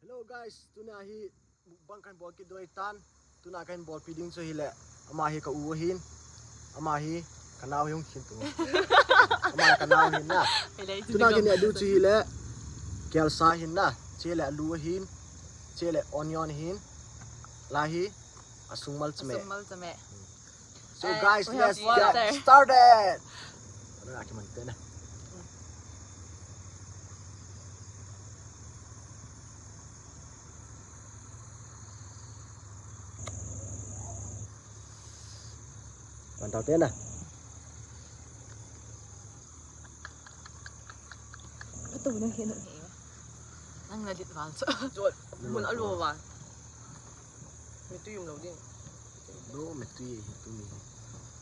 Hello guys, tuna hi bangkan bol ki doi tan, tuna kan bol feeding so hi le. Ama hi ka uhin. Ama hi kanau yung chin tu. Ama kanau hin na. Tuna ki ne du chi hi le. Kel sa hin na, che le alu hin, che le onion hin. La hi asungmal chme. So guys, let's get started. Ano aki man tena. Đầu tiên này cái tủ nó hiện được nhỉ đang là điện vào rồi muốn ăn lùa vào mình tuy dùng đầu tiên đó mình tuy mình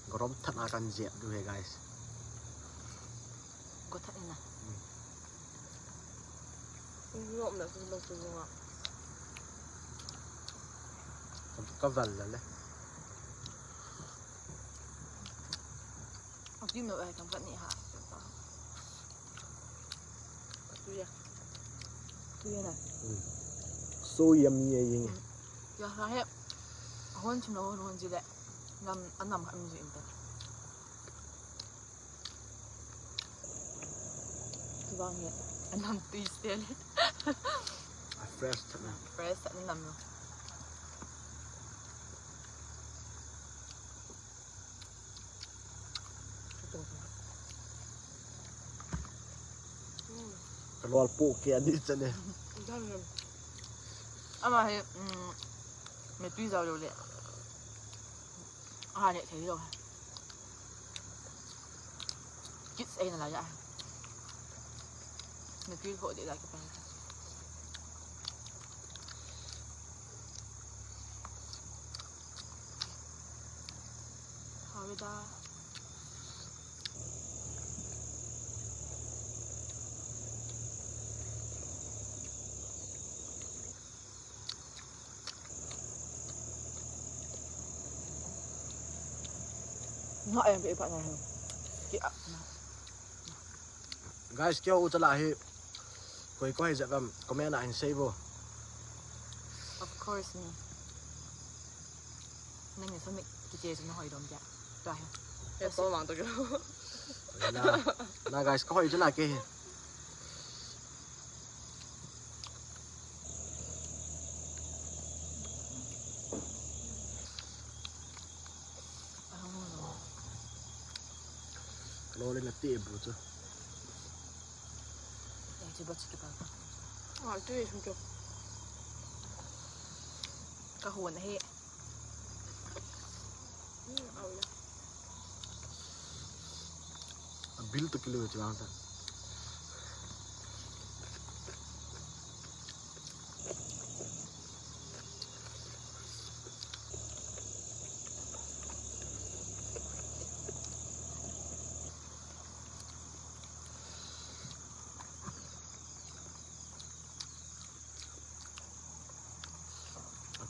gom thật là cần dẹp được guys có thật này nè ngộm là không đâu từ ngộm có vần là đấy Chứ mà thằng vẫn nhẹ hả? Tươi này. So yummy ấy. Ya saya hon cuma hon je deh. Enam kami je intan. Tu bang ya. Enam twist dia ni. Fresh tak nak. Fresh tak enam tu. Keluar poke di sana. Ama hay mẹ tuy giàu rồi đấy. Này thấy rồi. Kids ấy là vậy. Mẹ tuy hội để lại cái này. Hỏi ta. Ngại em bị bạn này không? Guys, kêu u chala hi. Koi koi dẹp em comment lại save vô. Of course ni. Nên người sao mình cái chế chúng nó hỏi đom dạ. Rồi. Em có mang tôi cái. Na guys, có hỏi chỗ nào kia. Lo lên là tiệm bữa chưa? Chỉ bắt chích vào. Tươi không chụp. Cái hồn này. Bill tu kilo je bang ta.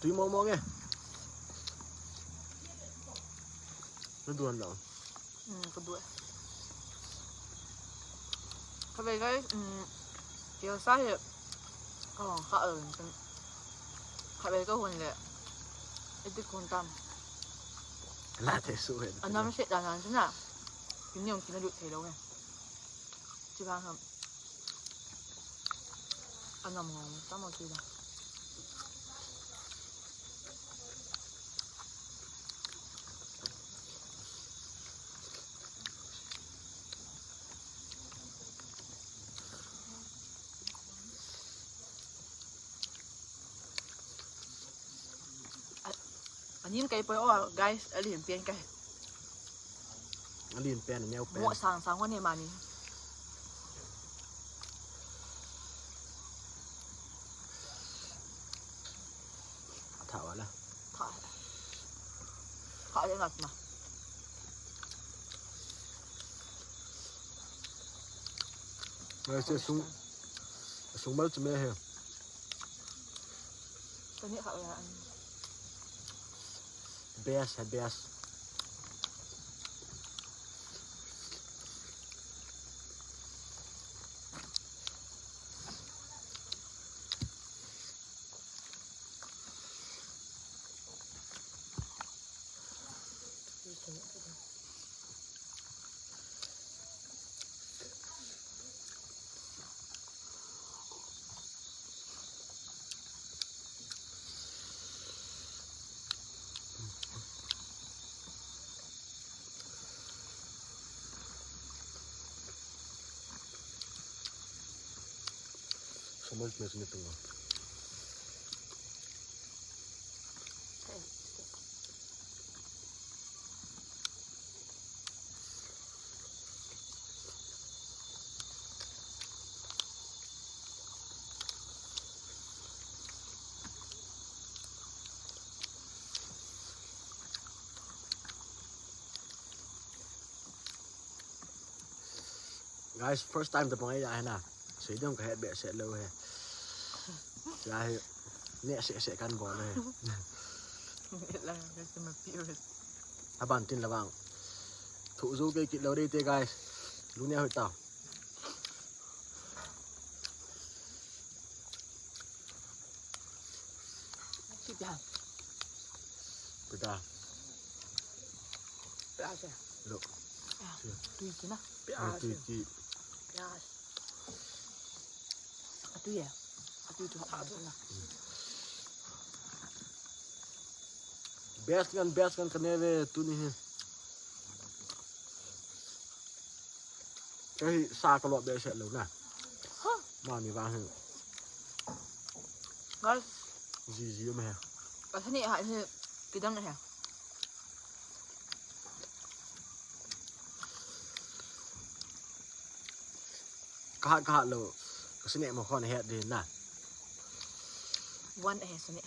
Tuy mau nghe. Nó đuôn đâu? Có đuôi. Cái về cái kiểu sao thì họ ở họ về cái hồn này, ít con tâm. Là thế số hết. Anh nói sẽ đàn chứ nào? Những nhiều khi nó được thấy đâu này. Chứ bao không? Anh nằm ngon, tao mau chơi đâu. Nhìn cái bơi guys, liền pen cái. Liền pen nhau pen. Mua sáng con này mà nè. Thảo là. Thảo để ngặt mà. Rồi sẽ súng bao nhiêu hả? Cái này họ là Best. Kamu sebenarnya tengah. Guys, first time tập mấy ai nè, sử dụng cái bẹ sẽ lâu hè, ai nè sẽ căn bò này. Là cái mà piu. Bạn tin là bạn thủ du cái kịch lâu đi tê guys, lúc nào hội tàu. Chị chào. Bữa ta. Bia xe. Được. Tùy chứ nào. Bia Tùy xe. chị. Bia. Tùy à? Tùy cho họ thôi nào. Best kan kene về tu ni. Cái xa cái loại bẹ sẽ lâu nè. Mà mi vàng. Guys, Gì mà. ở thế này hại thì cái đăng này hả? Kahat lo. Kasi nek mo kon het din na. One eh thế này.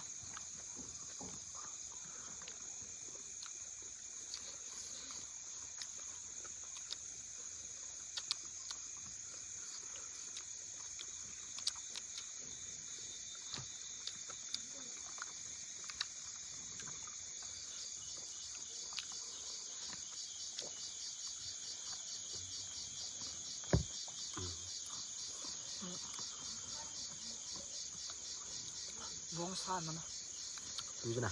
Vong san mà. Tu chứ nào.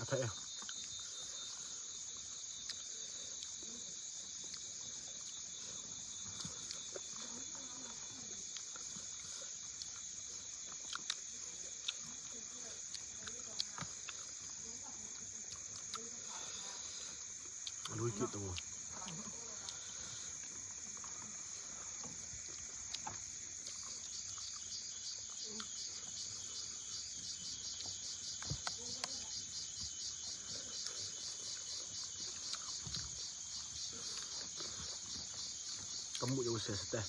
Okay. Lui kịp tao rồi. Kamu jau seste.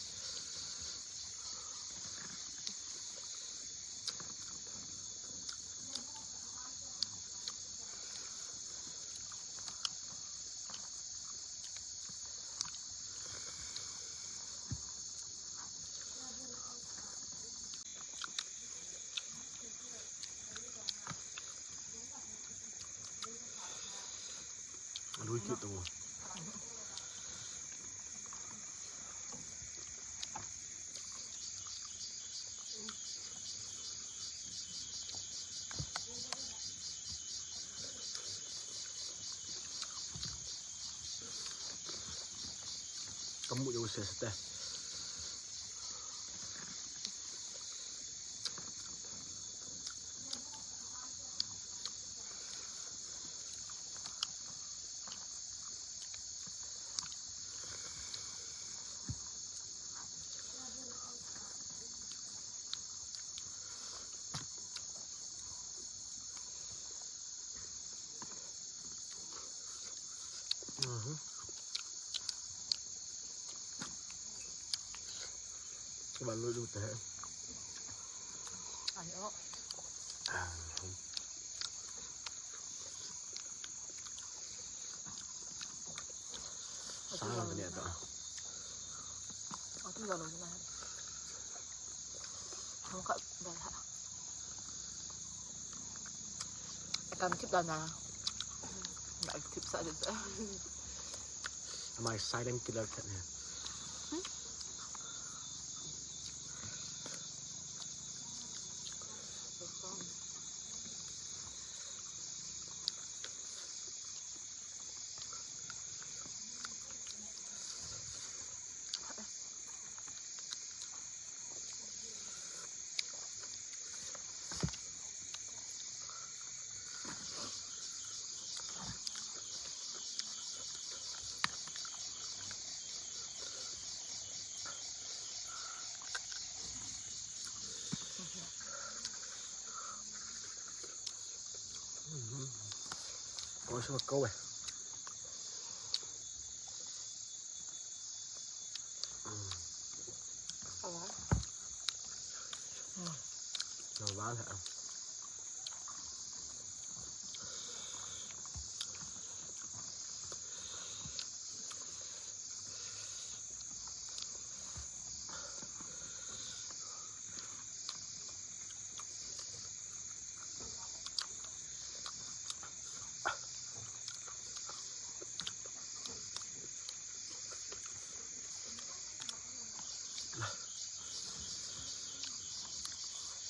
Lui kịp tao rồi. Kamu jau seste. Các bạn nuôi được thế. Ayo. Sáng cái này đó. Itu lalu gimana? Kamu kak dah. Akan tip dah na. Nggak tip saja. My silent killer cat này. สกก้วยหวานฮะ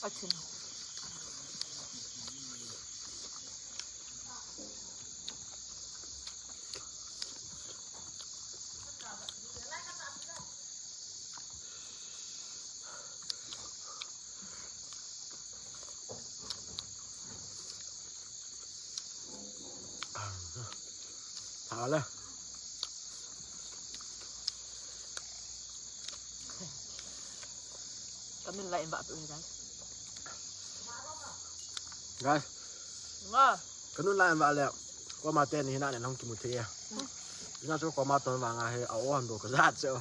อาชินเอาเลยก็มันไหลบาปเลยได้guys kanun lain ba leo ko ma ten hina ne nong kimu thia ina so ko ma ton wa nga he a on do ka zat so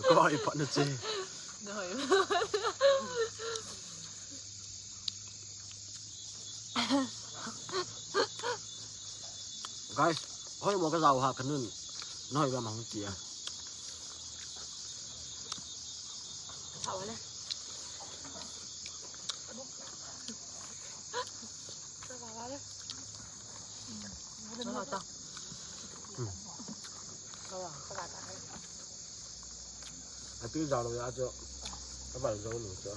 ko ai pa na che rồi guys hoi mo ka zaw ha kanun noi ba ma hong tia thảo lên cho vào đấy nó là tao các bạn thấy à tư giàu rồi ra cho các bạn giàu nữa cho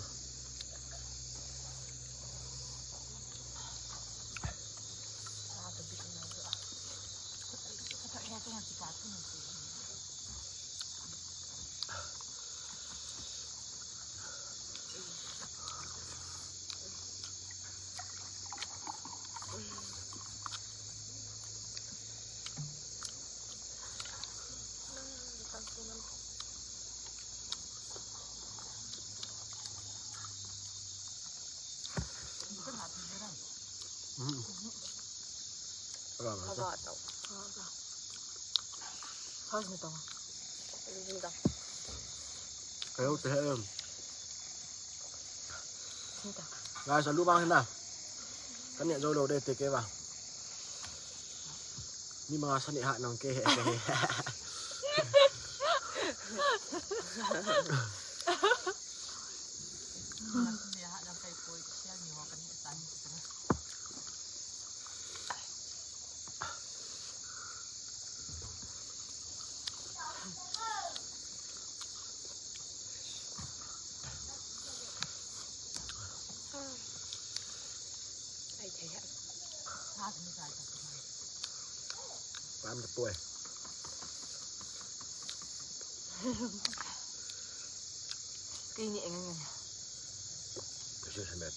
các bạn đâu thôi người ta đi đâu kéo thế em người ta guys sao lúc bao thế nào cái nhện dâu đầu đây tê vào nhưng mà sao nhện hại nòng kê hệ ai thấy hả bán cái tuổi cái nhẹ ngay này cái chuyện thành đẹp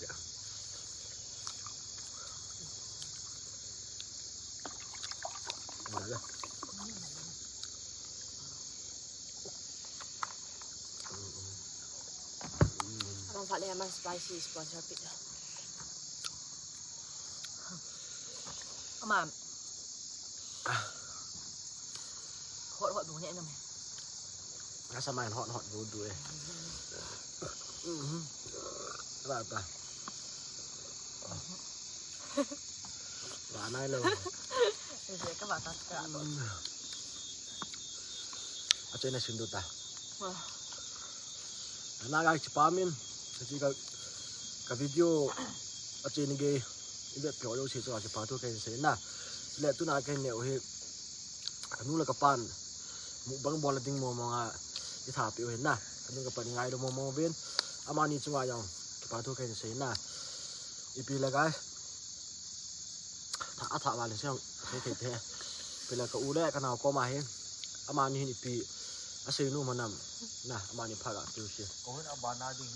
vậy đấy Abang Pak Leman spicy sponsor pit lah. Mà hot đủ nhẹ rồi mày. Nó sao mày hot vô đuôi. Các bạn và này luôn. Bây giờ các bạn ta cả rồi. Ở trên này xin đôi ta. Nah guys, pamin. Jadi ka video ở trên này ibe pyo lo se so pa to ken se na le tu na ken ne o he anu la ka pan mu bang bol ding mo nga I tha pi o he na anu ka pan ngai do mo ben amani chunga yang pa to ken se na ipi la guys tha wa le se se te te pe la ka u le ka na ko ma he amani ni pi ase nu manam na amani pha ga tu se ko hen abana ding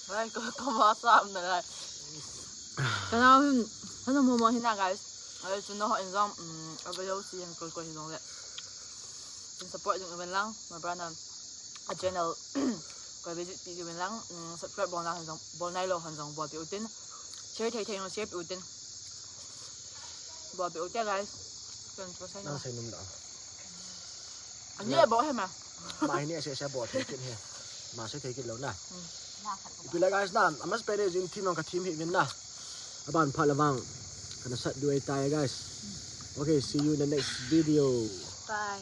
Đây, có mà xăm này này. Cái nào hắn nó mua hiện tại guys. Ở trên đó họ in rằng ở bây giờ thì coi coi hiện tại. Xin support những người lang, my brother. a channel coi video bên lăng subscribe bọn nào hàng bọn này lo hàng dòng bọn biểu tin share thấy nó share biểu tin bọn biểu tin guys cần cho sai น่า nó ใส่นมดอก anh nhớ bỏ hay mà มาให้เนี่ยเสียบ่เทกินเฮมาใช้เทกินแล้วนะอีกแล้ว guys นะอามาสเปเดจินทีมกับทีมเฮวินนะอาบานพาระวังกันสัตว์ด้วยตาย guys okay see you in the next video Bye